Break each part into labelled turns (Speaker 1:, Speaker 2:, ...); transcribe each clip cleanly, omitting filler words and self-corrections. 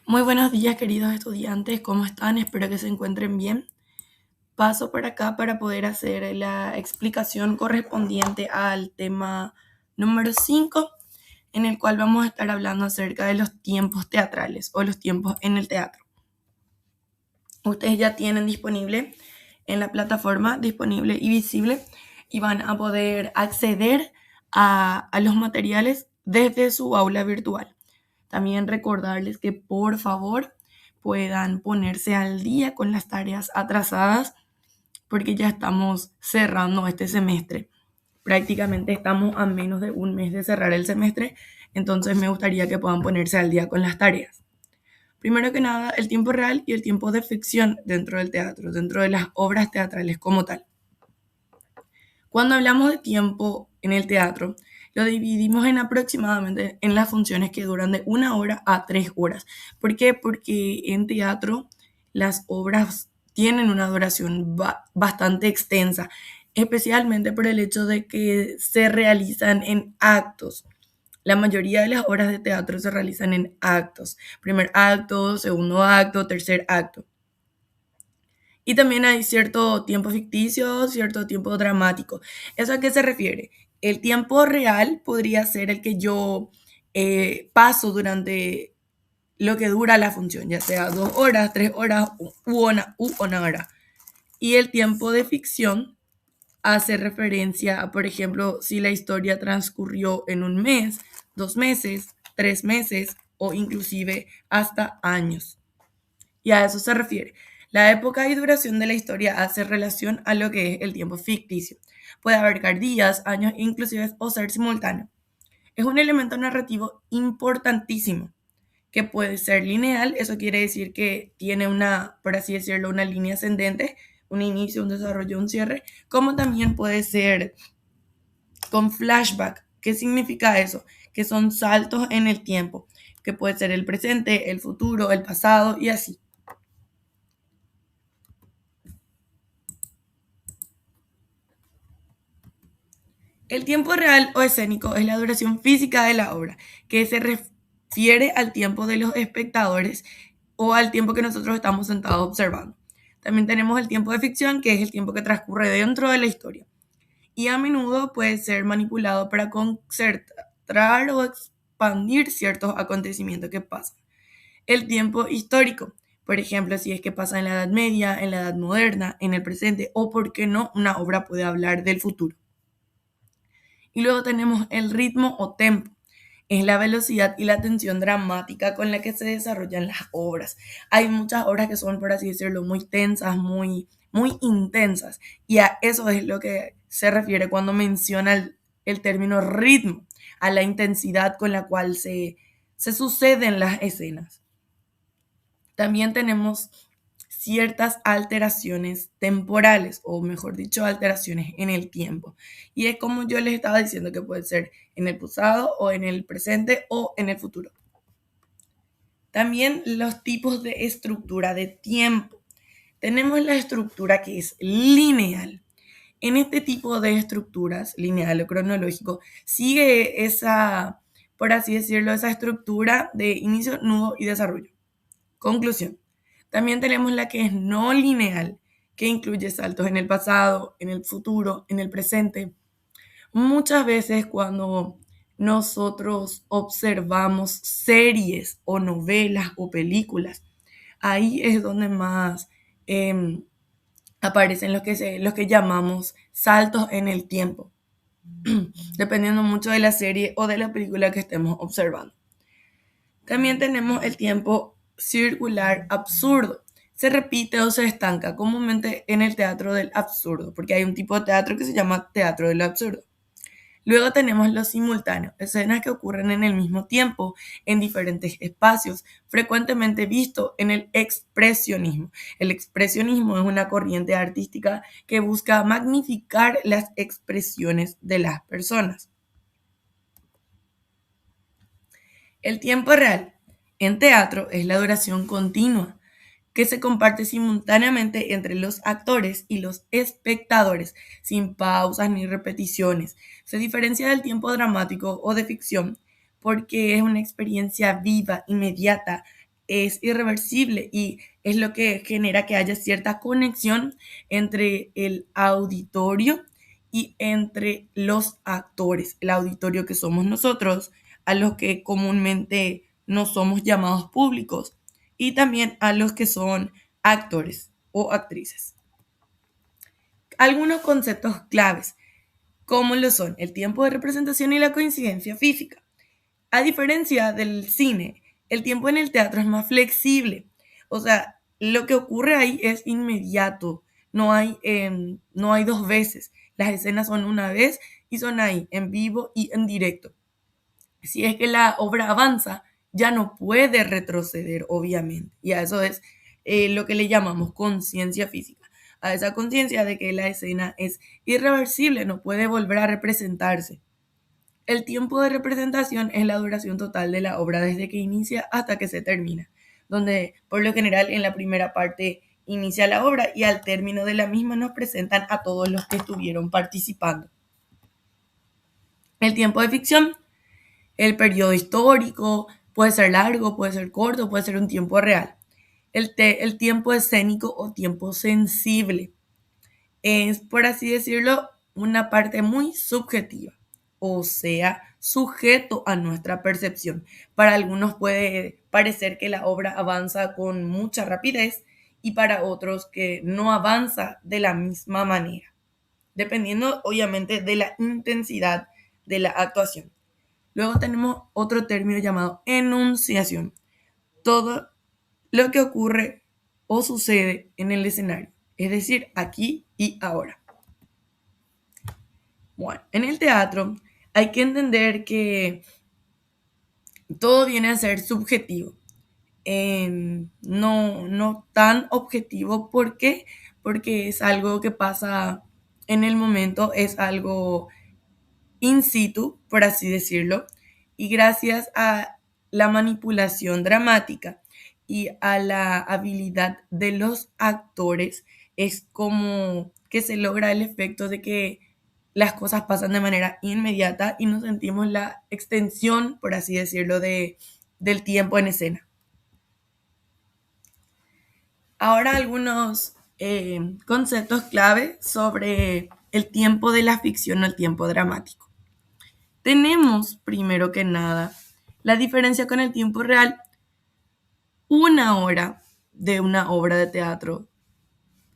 Speaker 1: Muy buenos días, queridos estudiantes, ¿cómo están? Espero que se encuentren bien. Paso por acá para poder hacer la explicación correspondiente al tema número 5, en el cual vamos a estar hablando acerca de los tiempos teatrales o los tiempos en el teatro. Ustedes ya tienen disponible en la plataforma, disponible y visible, y van a poder acceder a los materiales desde su aula virtual. También recordarles que por favor puedan ponerse al día con las tareas atrasadas porque ya estamos cerrando este semestre. Prácticamente estamos a menos de un mes de cerrar el semestre, entonces me gustaría que puedan ponerse al día con las tareas. Primero que nada, el tiempo real y el tiempo de ficción dentro del teatro, dentro de las obras teatrales como tal. Cuando hablamos de tiempo en el teatro, lo dividimos en aproximadamente en las funciones que duran de 1 hora a 3 horas. ¿Por qué? Porque en teatro las obras tienen una duración bastante extensa, especialmente por el hecho de que se realizan en actos. La mayoría de las obras de teatro se realizan en actos. Primer acto, segundo acto, tercer acto. Y también hay cierto tiempo ficticio, cierto tiempo dramático. ¿Eso a qué se refiere? El tiempo real podría ser el que yo paso durante lo que dura la función, ya sea 2 horas, 3 horas u una hora. Y el tiempo de ficción hace referencia a, por ejemplo, si la historia transcurrió en un mes, 2 meses, 3 meses o inclusive hasta años. Y a eso se refiere. La época y duración de la historia hace relación a lo que es el tiempo ficticio. Puede abarcar días, años, inclusive o ser simultáneo. Es un elemento narrativo importantísimo que puede ser lineal, eso quiere decir que tiene una, por así decirlo, una línea ascendente, un inicio, un desarrollo, un cierre, como también puede ser con flashback. ¿Qué significa eso? Que son saltos en el tiempo, que puede ser el presente, el futuro, el pasado y así. El tiempo real o escénico es la duración física de la obra, que se refiere al tiempo de los espectadores o al tiempo que nosotros estamos sentados observando. También tenemos el tiempo de ficción, que es el tiempo que transcurre dentro de la historia. Y a menudo puede ser manipulado para concentrar o expandir ciertos acontecimientos que pasan. El tiempo histórico, por ejemplo, si es que pasa en la Edad Media, en la Edad Moderna, en el presente, o por qué no, una obra puede hablar del futuro. Y luego tenemos el ritmo o tempo. Es la velocidad y la tensión dramática con la que se desarrollan las obras. Hay muchas obras que son, por así decirlo, muy tensas, muy intensas. Y a eso es lo que se refiere cuando menciona el término ritmo, a la intensidad con la cual se suceden las escenas. También tenemos ciertas alteraciones temporales, o mejor dicho, alteraciones en el tiempo. Y es como yo les estaba diciendo que puede ser en el pasado o en el presente o en el futuro. También los tipos de estructura de tiempo. Tenemos la estructura que es lineal. En este tipo de estructuras, lineal o cronológico, sigue esa, por así decirlo, esa estructura de inicio, nudo y desarrollo. Conclusión. También tenemos la que es no lineal, que incluye saltos en el pasado, en el futuro, en el presente. Muchas veces cuando nosotros observamos series o novelas o películas, ahí es donde más eh, aparecen los que llamamos saltos en el tiempo, dependiendo mucho de la serie o de la película que estemos observando. También tenemos el tiempo circular absurdo. Se repite o se estanca comúnmente en el teatro del absurdo, porque hay un tipo de teatro que se llama teatro del absurdo. Luego tenemos los simultáneos, escenas que ocurren en el mismo tiempo, en diferentes espacios, frecuentemente visto en el expresionismo. El expresionismo es una corriente artística que busca magnificar las expresiones de las personas. El tiempo real en teatro es la duración continua que se comparte simultáneamente entre los actores y los espectadores, sin pausas ni repeticiones. Se diferencia del tiempo dramático o de ficción porque es una experiencia viva, inmediata, es irreversible y es lo que genera que haya cierta conexión entre el auditorio y entre los actores. El auditorio que somos nosotros, a los que comúnmente no somos llamados públicos, y también a los que son actores o actrices. Algunos conceptos claves, como lo son el tiempo de representación y la coincidencia física. A diferencia del cine, el tiempo en el teatro es más flexible. O sea, lo que ocurre ahí es inmediato. No hay dos veces. Las escenas son una vez y son ahí, en vivo y en directo. Si es que la obra avanza, ya no puede retroceder, obviamente. Y a eso es lo que le llamamos conciencia física. A esa conciencia de que la escena es irreversible, no puede volver a representarse. El tiempo de representación es la duración total de la obra desde que inicia hasta que se termina, donde por lo general en la primera parte inicia la obra y al término de la misma nos presentan a todos los que estuvieron participando. El tiempo de ficción, el periodo histórico, puede ser largo, puede ser corto, puede ser un tiempo real. El tiempo escénico o tiempo sensible es, por así decirlo, una parte muy subjetiva, o sea, sujeto a nuestra percepción. Para algunos puede parecer que la obra avanza con mucha rapidez y para otros que no avanza de la misma manera, dependiendo obviamente de la intensidad de la actuación. Luego tenemos otro término llamado enunciación. Todo lo que ocurre o sucede en el escenario, es decir, aquí y ahora. Bueno, en el teatro hay que entender que todo viene a ser subjetivo, no tan objetivo. ¿Por qué? Porque es algo que pasa en el momento, es algo in situ, por así decirlo, y gracias a la manipulación dramática y a la habilidad de los actores es como que se logra el efecto de que las cosas pasan de manera inmediata y no sentimos la extensión, por así decirlo, del tiempo en escena. Ahora algunos conceptos clave sobre el tiempo de la ficción o el tiempo dramático. Tenemos, primero que nada, la diferencia con el tiempo real. Una hora de una obra de teatro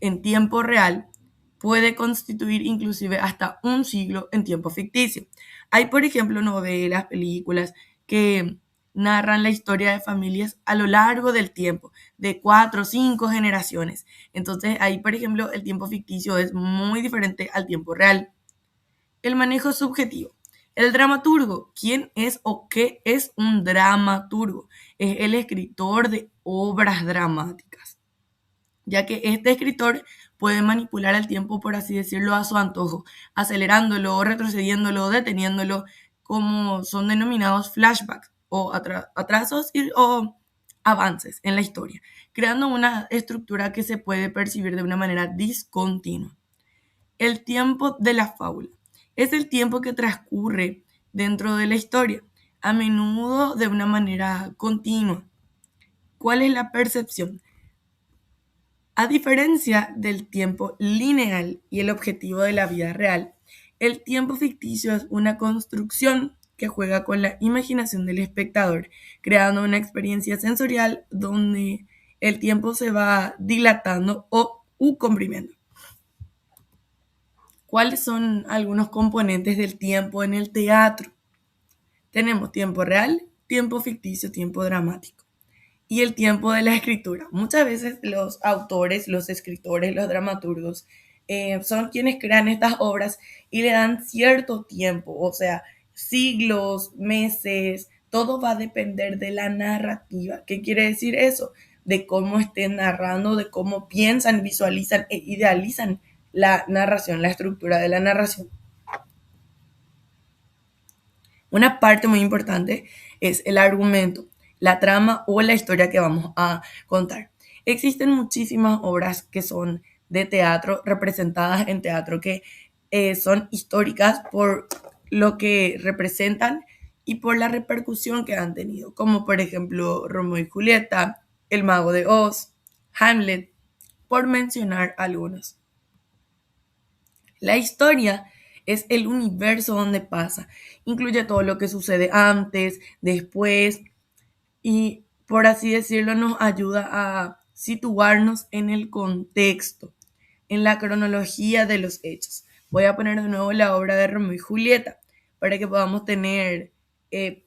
Speaker 1: en tiempo real puede constituir inclusive hasta un siglo en tiempo ficticio. Hay, por ejemplo, novelas, películas que narran la historia de familias a lo largo del tiempo, de 4 o 5 generaciones. Entonces, ahí, por ejemplo, el tiempo ficticio es muy diferente al tiempo real. El manejo subjetivo. El dramaturgo. ¿Quién es o qué es un dramaturgo? Es el escritor de obras dramáticas, ya que este escritor puede manipular el tiempo, por así decirlo, a su antojo, acelerándolo, retrocediéndolo, deteniéndolo, como son denominados flashbacks o atrasos o avances en la historia, creando una estructura que se puede percibir de una manera discontinua. El tiempo de la fábula es el tiempo que transcurre dentro de la historia, a menudo de una manera continua. ¿Cuál es la percepción? A diferencia del tiempo lineal y el objetivo de la vida real, el tiempo ficticio es una construcción que juega con la imaginación del espectador, creando una experiencia sensorial donde el tiempo se va dilatando o comprimiendo. ¿Cuáles son algunos componentes del tiempo en el teatro? Tenemos tiempo real, tiempo ficticio, tiempo dramático y el tiempo de la escritura. Muchas veces los autores, los escritores, los dramaturgos son quienes crean estas obras y le dan cierto tiempo, o sea, siglos, meses, todo va a depender de la narrativa. ¿Qué quiere decir eso? De cómo estén narrando, de cómo piensan, visualizan e idealizan la narración, la estructura de la narración. Una parte muy importante es el argumento, la trama o la historia que vamos a contar. Existen muchísimas obras que son de teatro, representadas en teatro, que son históricas por lo que representan y por la repercusión que han tenido, como por ejemplo Romeo y Julieta, El Mago de Oz, Hamlet, por mencionar algunos. La historia es el universo donde pasa, incluye todo lo que sucede antes, después y, por así decirlo, nos ayuda a situarnos en el contexto, en la cronología de los hechos. Voy a poner de nuevo la obra de Romeo y Julieta para que podamos tener,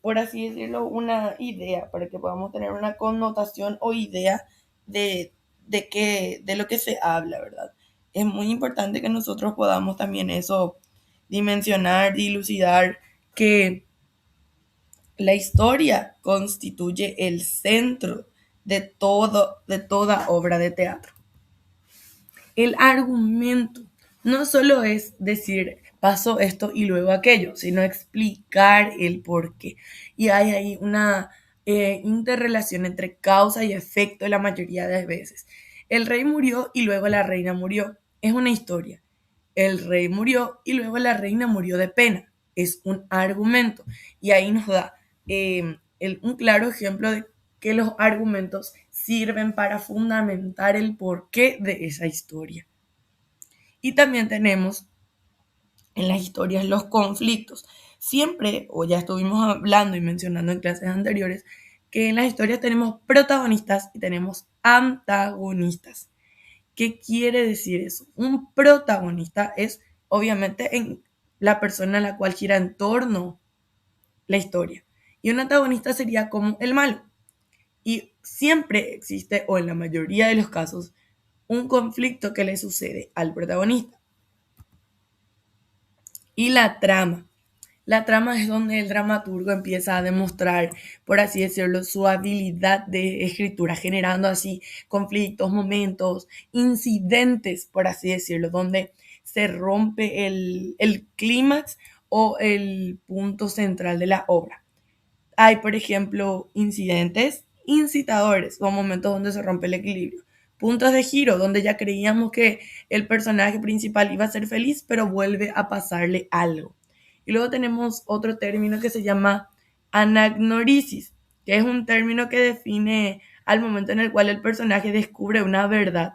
Speaker 1: por así decirlo, una idea, para que podamos tener una connotación o idea de, de lo que se habla, ¿verdad? Es muy importante que nosotros podamos también eso dimensionar, dilucidar que la historia constituye el centro de toda obra de teatro. El argumento no solo es decir, pasó esto y luego aquello, sino explicar el por qué. Y hay ahí una interrelación entre causa y efecto la mayoría de veces. El rey murió y luego la reina murió. Es una historia. El rey murió y luego la reina murió de pena. Es un argumento. Y ahí nos da un claro ejemplo de que los argumentos sirven para fundamentar el porqué de esa historia. Y también tenemos en las historias los conflictos. Siempre, o ya estuvimos hablando y mencionando en clases anteriores, que en las historias tenemos protagonistas y tenemos antagonistas. ¿Qué quiere decir eso? Un protagonista es obviamente la persona a la cual gira en torno la historia. Y un antagonista sería como el malo. Y siempre existe, o en la mayoría de los casos, un conflicto que le sucede al protagonista. Y la trama. La trama es donde el dramaturgo empieza a demostrar, por así decirlo, su habilidad de escritura, generando así conflictos, momentos, incidentes, por así decirlo, donde se rompe el clímax o el punto central de la obra. Hay, por ejemplo, incidentes incitadores o momentos donde se rompe el equilibrio. Puntos de giro donde ya creíamos que el personaje principal iba a ser feliz, pero vuelve a pasarle algo. Y luego tenemos otro término que se llama anagnorisis, que es un término que define al momento en el cual el personaje descubre una verdad.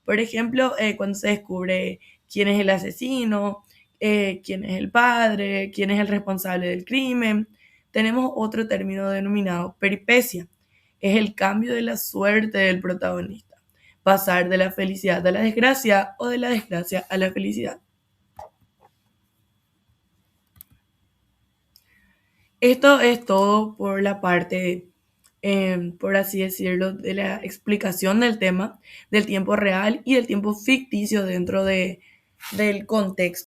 Speaker 1: Por ejemplo, cuando se descubre quién es el asesino, quién es el padre, quién es el responsable del crimen. Tenemos otro término denominado peripecia. Es el cambio de la suerte del protagonista. Pasar de la felicidad a la desgracia o de la desgracia a la felicidad. Esto es todo por la parte, por así decirlo, de la explicación del tema, del tiempo real y del tiempo ficticio dentro del contexto.